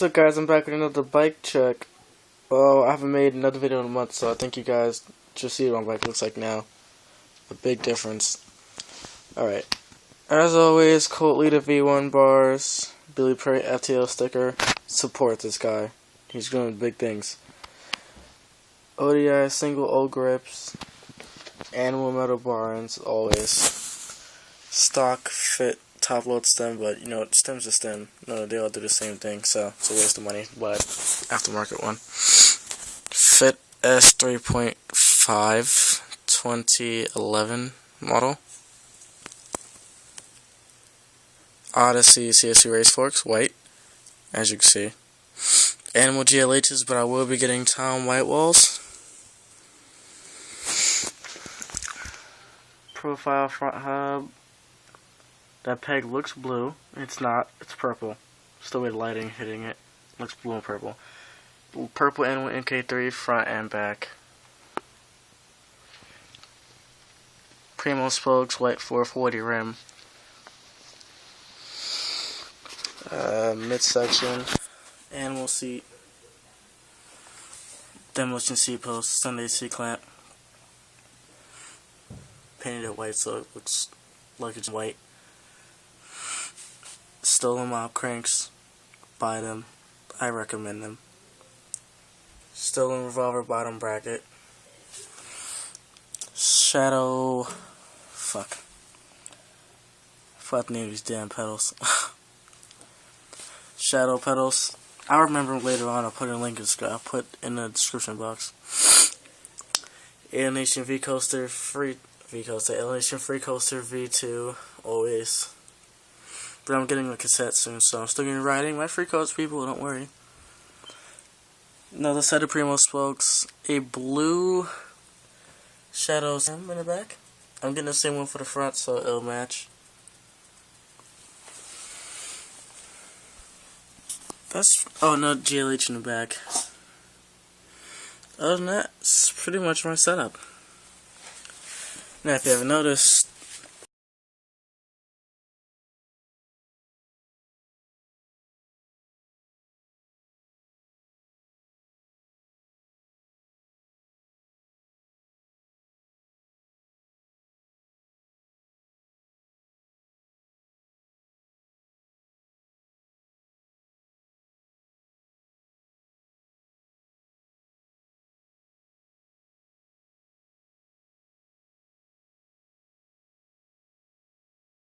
What's up, guys? I'm back with another bike check. Well, I haven't made another video in a month, so I think you guys should see what my bike looks like now. A big difference. Alright. As always, Colt Leader V1 bars, Billy Prey FTL sticker. Support this guy. He's doing big things. ODI single O grips. Animal metal barns, always. Stock fit top load stem, but you know, stem's a stem. No, they all do the same thing, so it's a waste of money, but aftermarket one. Fit s3.5 2011 model. Odyssey CSC race forks, white, as you can see. Animal GLHs, but I will be getting Tom white walls. Profile front hub. That peg looks blue. It's not. It's purple. It's the way the lighting hitting it. Looks blue and purple. Purple Animal MK3 front and back. Primo spokes, white 440 rim. Midsection. Animal seat. Demolition seat post. Sunday seat clamp. Painted it white so it looks like it's white. Stolen mob cranks. Buy them. I recommend them. Stolen revolver bottom bracket. Shadow. Fuck. Fuck the name of these damn pedals. Shadow pedals. I'll remember them later on. I'll put in a link in the, I'll put in the description box. Alienation V coaster free. V coaster. Alienation free coaster V2. Always. But I'm getting the cassette soon, so I'm still going to be riding my free codes, people, don't worry. Another set of Primo spokes. A blue Shadow stem in the back. I'm getting the same one for the front, so it'll match. That's... oh, no GLH in the back. Other than that, it's pretty much my setup. Now, if you haven't noticed,